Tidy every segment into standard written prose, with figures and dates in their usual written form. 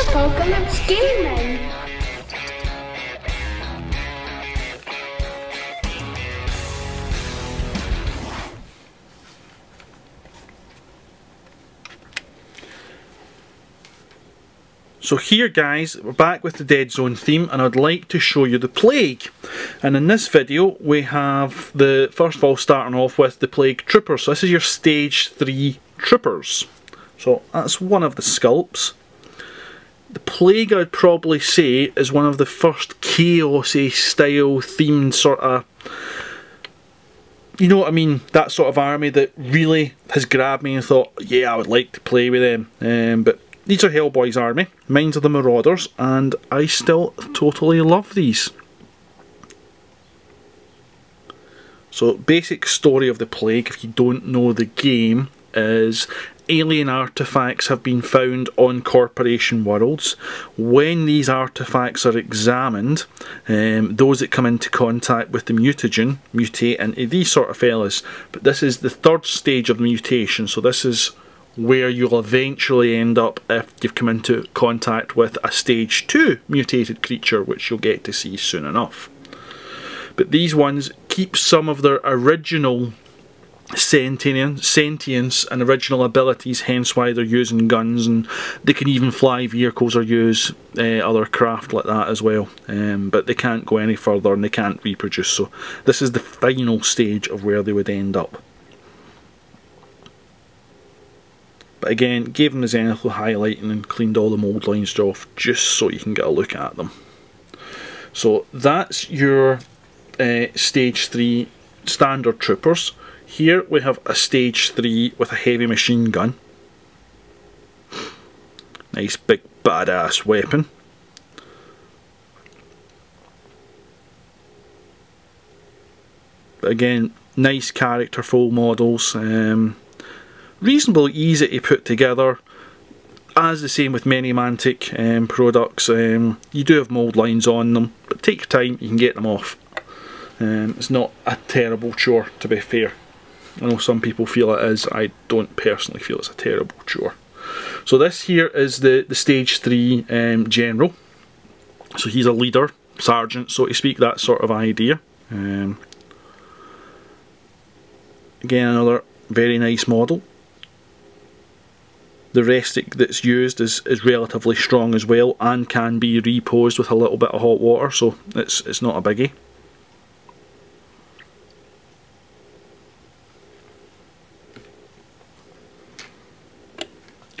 Apocalypse Gaming. So here guys, we're back with the Deadzone theme and I'd like to show you the Plague. And in this video we have the, first of all starting off with the Plague Troopers. So this is your stage 3 troopers. So that's one of the sculpts. The Plague, I'd probably say, is one of the first chaosy style themed sort of, you know what I mean, that sort of army that really has grabbed me and thought, yeah, I would like to play with them. But these are Hellboy's army, mine are the Marauders, and I still totally love these. So, basic story of the Plague, if you don't know the game, is alien artifacts have been found on corporation worlds. When these artifacts are examined, those that come into contact with the mutagen mutate into these sort of fellas. But this is the third stage of the mutation, so this is where you'll eventually end up if you've come into contact with a stage 2 mutated creature, which you'll get to see soon enough. But these ones keep some of their original sentience and original abilities, hence why they're using guns, and they can even fly vehicles or use other craft like that as well. But they can't go any further and they can't reproduce, so this is the final stage of where they would end up. But again, gave them the zenithal highlighting and cleaned all the mould lines off just so you can get a look at them. So that's your stage 3 standard troopers. Here we have a stage 3 with a heavy machine gun. Nice big badass weapon. But again, nice character full models. Reasonably easy to put together, as the same with many Mantic products. You do have mould lines on them, but take your time, you can get them off. It's not a terrible chore, to be fair. I know some people feel it is, I don't personally feel it's a terrible chore. So this here is the stage 3 general. So he's a leader, sergeant, so to speak, that sort of idea. Again, another very nice model. The restic that's used is relatively strong as well and can be reposed with a little bit of hot water, so it's not a biggie.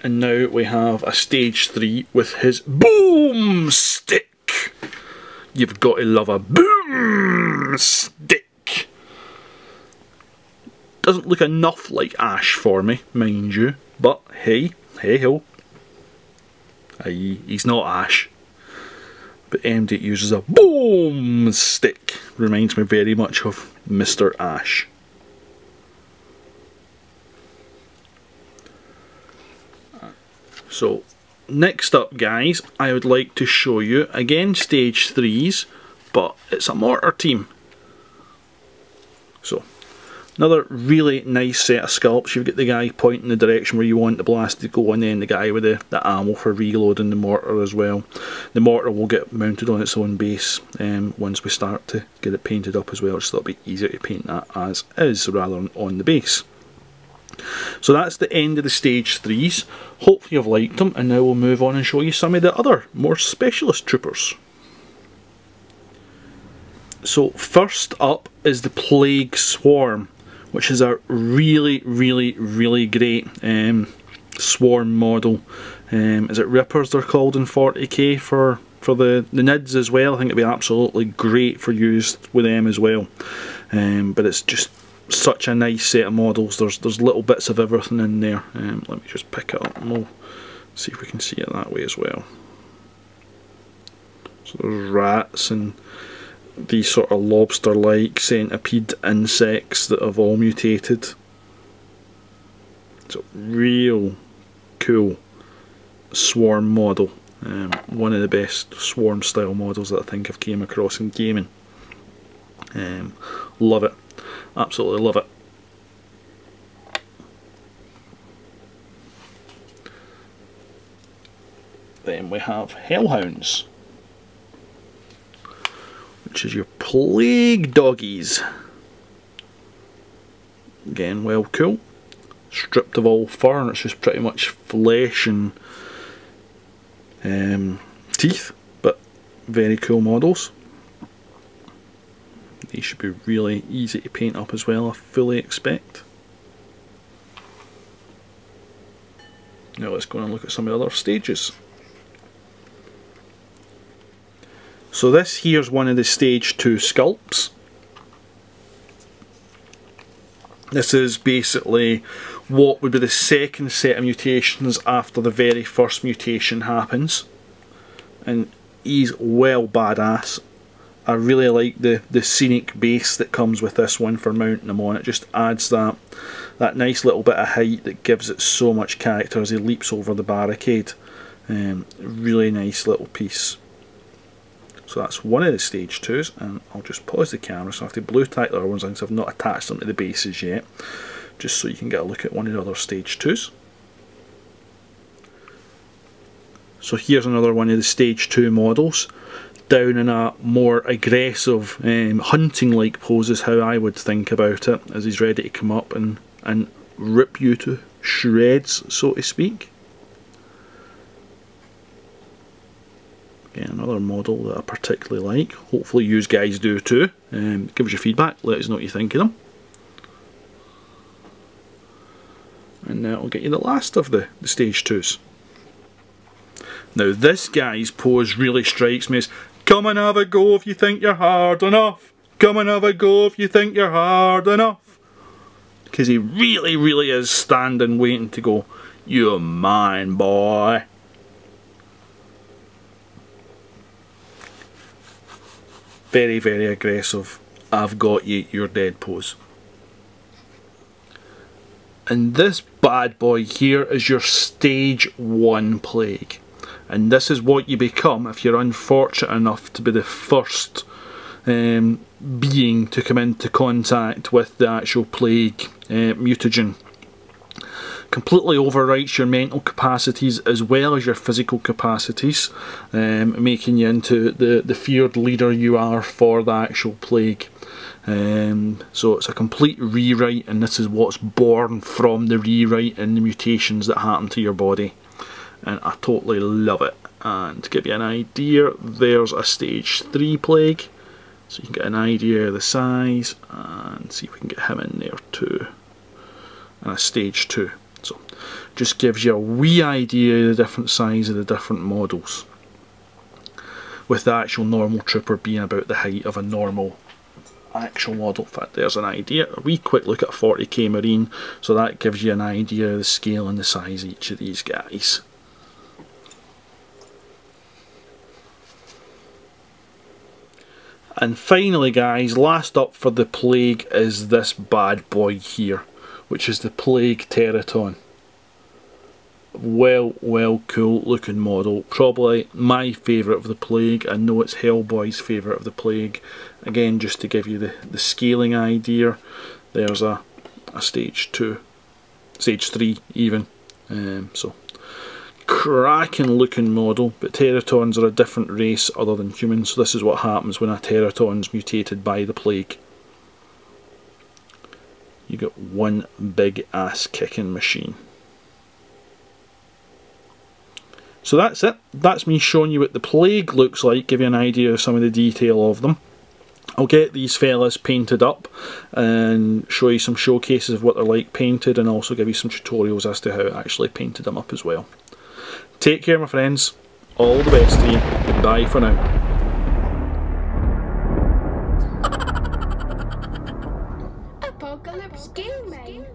And now we have a stage 3 with his boom stick. You've got to love a boom stick. Doesn't look enough like Ash for me, mind you. But hey, hey ho. He's not Ash. But MD uses a boom stick. Reminds me very much of Mr. Ash. So, next up guys, I would like to show you, again stage 3s, but it's a mortar team. So, another really nice set of sculpts. You've got the guy pointing the direction where you want the blast to go, and then the guy with the ammo for reloading the mortar as well. The mortar will get mounted on its own base once we start to get it painted up as well, so it'll be easier to paint that as is rather than on the base. So that's the end of the stage 3s. Hopefully you've liked them, and now we'll move on and show you some of the other more specialist troopers. So first up is the Plague Swarm, which is a really great swarm model. Is it Rippers they're called in 40k for the NIDs as well? I think it'd be absolutely great for use with them as well. But it's just such a nice set of models. There's little bits of everything in there. Let me just pick it up and we'll see if we can see it that way as well. So there's rats and these sort of lobster-like centipede insects that have all mutated. It's a real cool swarm model. One of the best swarm style models that I think I've came across in gaming. Love it. Absolutely love it. then we have Hellhounds, which is your plague doggies. Again, well cool. Stripped of all fur, and it's just pretty much flesh and teeth, but very cool models. These should be really easy to paint up as well, I fully expect. Now let's go and look at some of the other stages. So this here's one of the stage 2 sculpts. This is basically what would be the second set of mutations after the very first mutation happens. And he's well badass. I really like the scenic base that comes with this one for mounting him on. It just adds that nice little bit of height that gives it so much character as he leaps over the barricade. Really nice little piece. So that's one of the stage 2s, and I'll just pause the camera so I have to blue tack the other ones since I've not attached them to the bases yet, just so you can get a look at one of the other stage 2s. So here's another one of the stage 2 models, down in a more aggressive hunting like pose is how I would think about it, as he's ready to come up and rip you to shreds, so to speak. Again, another model that I particularly like. Hopefully you guys do too. Give us your feedback, let us know what you think of them. And now I'll get you the last of the stage 2s. Now this guy's pose really strikes me as, come and have a go if you think you're hard enough. Come and have a go if you think you're hard enough. Because he really is standing waiting to go, you're mine, boy. Very aggressive, I've got you, you're dead pose. And this bad boy here is your stage 1 plague. And this is what you become if you're unfortunate enough to be the first being to come into contact with the actual plague mutagen. Completely overwrites your mental capacities as well as your physical capacities, making you into the feared leader you are for the actual plague. So it's a complete rewrite, and this is what's born from the rewrite and the mutations that happen to your body. And I totally love it. And to give you an idea, there's a stage 3 plague, so you can get an idea of the size, and see if we can get him in there too. And a stage 2. So just gives you a wee idea of the different size of the different models, with the actual normal trooper being about the height of a normal actual model. In fact, there's an idea, a wee quick look at a 40k Marine, so that gives you an idea of the scale and the size of each of these guys. And finally guys, last up for the plague is this bad boy here, which is the Plague Teraton. Well cool looking model, probably my favourite of the plague. I know it's Hellboy's favourite of the plague. Again, just to give you the scaling idea, there's a stage 2, stage 3 even, so cracking looking model. But Teratons are a different race other than humans, so this is what happens when a Teraton's mutated by the plague. You get one big ass kicking machine. So that's it. That's me showing you what the plague looks like, give you an idea of some of the detail of them. I'll get these fellas painted up and show you some showcases of what they're like painted, and also give you some tutorials as to how I actually painted them up as well. Take care my friends, all the best to you, goodbye for now. Apocalypse Gaming.